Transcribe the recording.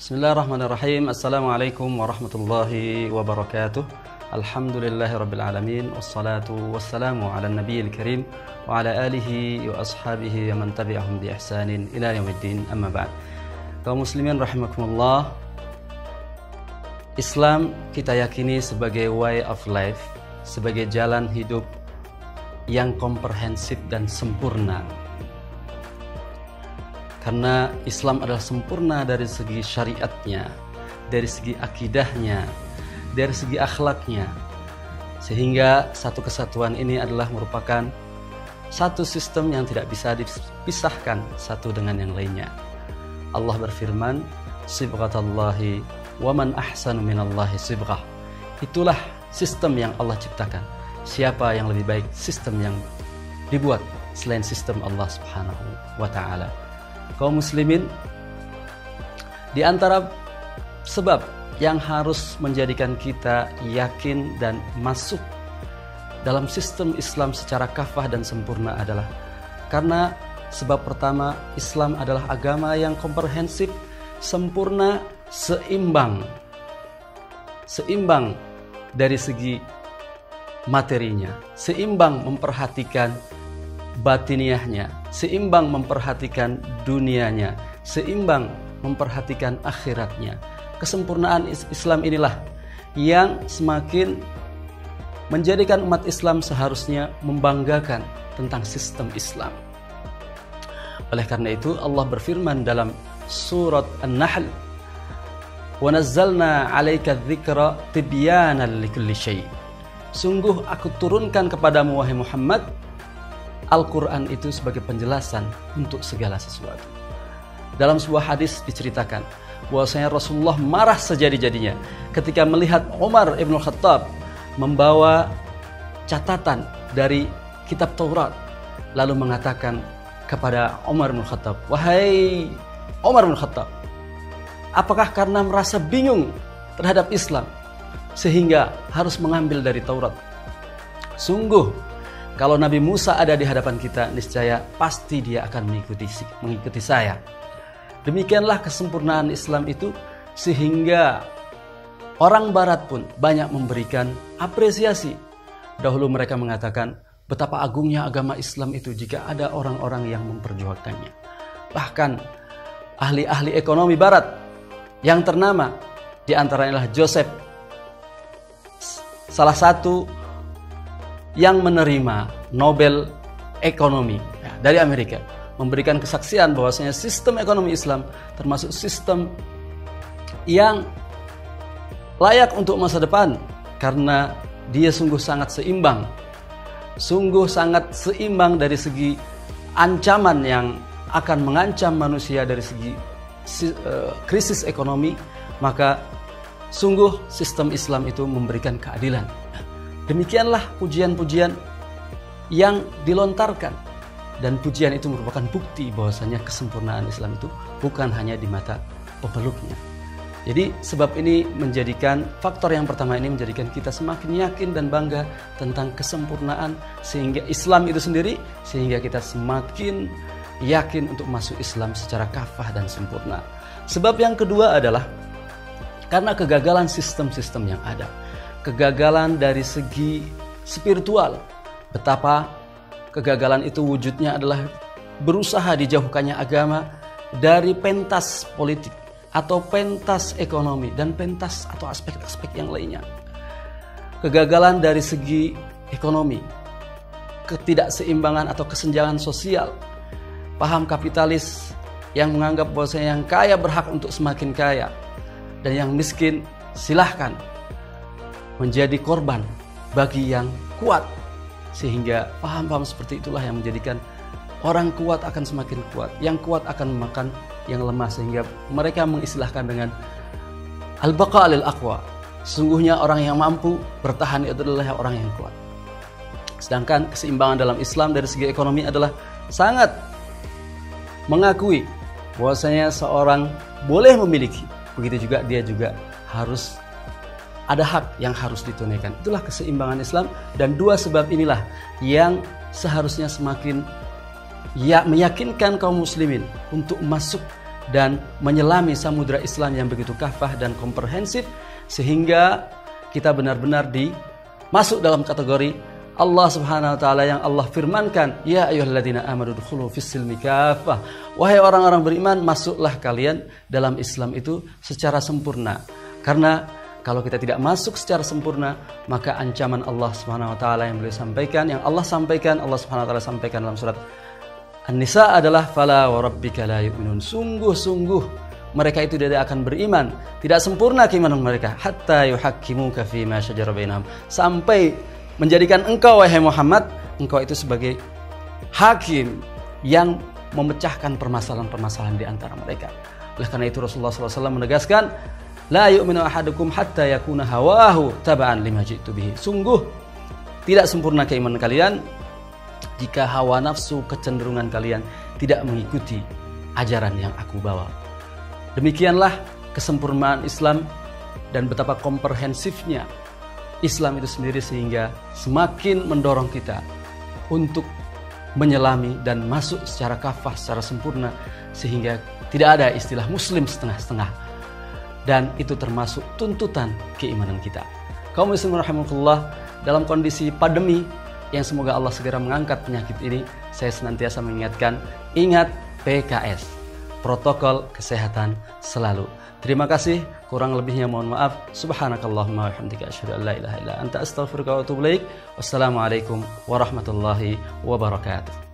Bismillahirrahmanirrahim. Assalamualaikum warahmatullahi wabarakatuh. Alhamdulillahirabbil alamin wassalatu wassalamu ala nabiyil karim wa ala alihi wa ashabihi wa man tabi'ahum bi ihsanin ila yaumiddin. Amma ba'd. Kaum muslimin rahimakumullah. Islam kita yakini sebagai way of life, sebagai jalan hidup yang komprehensif dan sempurna. Karena Islam adalah sempurna dari segi syariatnya, dari segi akidahnya, dari segi akhlaknya. Sehingga satu kesatuan ini adalah merupakan satu sistem yang tidak bisa dipisahkan satu dengan yang lainnya. Allah berfirman, "Sibghatallahi wa man ahsanu minallahi sibghah." Itulah sistem yang Allah ciptakan. Siapa yang lebih baik sistem yang dibuat selain sistem Allah Subhanahu wa taala? Kaum muslimin, di antara sebab yang harus menjadikan kita yakin dan masuk dalam sistem Islam secara kafah dan sempurna adalah karena sebab pertama, Islam adalah agama yang komprehensif, sempurna, seimbang dari segi materinya, seimbang memperhatikan batiniahnya, seimbang memperhatikan dunianya, seimbang memperhatikan akhiratnya. Kesempurnaan Islam inilah yang semakin menjadikan umat Islam seharusnya membanggakan tentang sistem Islam. Oleh karena itu Allah berfirman dalam surat An-Nahl, "Wa nazzalna 'alaika dzikra tibyanan likulli syai'." Sungguh aku turunkan kepadamu wahai Muhammad Al-Quran itu sebagai penjelasan untuk segala sesuatu. Dalam sebuah hadis diceritakan bahwasanya Rasulullah marah sejadi-jadinya ketika melihat Umar ibn Khattab membawa catatan dari kitab Taurat, lalu mengatakan kepada Umar ibn Khattab, "Wahai Umar ibn Khattab, apakah karena merasa bingung terhadap Islam sehingga harus mengambil dari Taurat? Sungguh kalau Nabi Musa ada di hadapan kita, niscaya pasti dia akan mengikuti saya." Demikianlah kesempurnaan Islam itu, sehingga orang Barat pun banyak memberikan apresiasi. Dahulu mereka mengatakan betapa agungnya agama Islam itu jika ada orang-orang yang memperjuangkannya. Bahkan ahli-ahli ekonomi Barat yang ternama, di antaranya Joseph, salah satu yang menerima Nobel Ekonomi dari Amerika, memberikan kesaksian bahwasanya sistem ekonomi Islam termasuk sistem yang layak untuk masa depan karena dia sungguh sangat seimbang dari segi ancaman yang akan mengancam manusia dari segi krisis ekonomi. Maka sungguh sistem Islam itu memberikan keadilan. Demikianlah pujian-pujian yang dilontarkan, dan pujian itu merupakan bukti bahwasanya kesempurnaan Islam itu bukan hanya di mata pemeluknya. Jadi sebab ini menjadikan faktor yang pertama ini menjadikan kita semakin yakin dan bangga tentang kesempurnaan sehingga Islam itu sendiri, sehingga kita semakin yakin untuk masuk Islam secara kafah dan sempurna. Sebab yang kedua adalah karena kegagalan sistem-sistem yang ada. Kegagalan dari segi spiritual. Betapa kegagalan itu wujudnya adalah berusaha dijauhkannya agama dari pentas politik atau pentas ekonomi dan pentas atau aspek-aspek yang lainnya. Kegagalan dari segi ekonomi, ketidakseimbangan atau kesenjangan sosial, paham kapitalis yang menganggap bahwa yang kaya berhak untuk semakin kaya dan yang miskin silahkan menjadi korban bagi yang kuat, sehingga paham-paham seperti itulah yang menjadikan orang kuat akan semakin kuat, yang kuat akan memakan yang lemah, sehingga mereka mengistilahkan dengan al-baqa lil aqwa. Sesungguhnya orang yang mampu bertahan itu adalah orang yang kuat. Sedangkan keseimbangan dalam Islam dari segi ekonomi adalah sangat mengakui bahwasanya seorang boleh memiliki, begitu juga dia juga harus ada hak yang harus ditunaikan. Itulah keseimbangan Islam, dan dua sebab inilah yang seharusnya semakin meyakinkan kaum muslimin untuk masuk dan menyelami samudra Islam yang begitu kafah dan komprehensif, sehingga kita benar-benar masuk dalam kategori Allah Subhanahu wa taala yang Allah firmankan, ya ayyuhalladzina amanu dukhulu fis-silmi kaffah. Wahai orang-orang beriman, masuklah kalian dalam Islam itu secara sempurna. Karena kalau kita tidak masuk secara sempurna, maka ancaman Allah Subhanahu wa taala yang beliau sampaikan, yang Allah sampaikan, Allah Subhanahu wa taala sampaikan dalam surat An-Nisa adalah fala wa rabbika la yu'minun. Sungguh-sungguh mereka itu tidak akan beriman, tidak sempurna keimanan mereka, hatta yuhakkimuka fima syajara bainahum, sampai menjadikan engkau wahai Muhammad, engkau itu sebagai hakim yang memecahkan permasalahan-permasalahan di antara mereka. Oleh karena itu Rasulullah SAW menegaskan, la yu'minu ahadukum hatta yakuna hawahu taba'an lima ji'tu bihi. Sungguh tidak sempurna keimanan kalian jika hawa nafsu, kecenderungan kalian tidak mengikuti ajaran yang aku bawa. Demikianlah kesempurnaan Islam dan betapa komprehensifnya Islam itu sendiri, sehingga semakin mendorong kita untuk menyelami dan masuk secara kafah, secara sempurna, sehingga tidak ada istilah muslim setengah-setengah, dan itu termasuk tuntutan keimanan kita. Kaum muslimin rahimakumullah, dalam kondisi pandemi yang semoga Allah segera mengangkat penyakit ini, saya senantiasa mengingatkan, ingat PKS, protokol kesehatan selalu. Terima kasih, kurang lebihnya mohon maaf. Subhanakallahumma wa bihamdika asyhadu an la ilaha illa anta astaghfiruka wa atubu ilaik. Wassalamualaikum warahmatullahi wabarakatuh.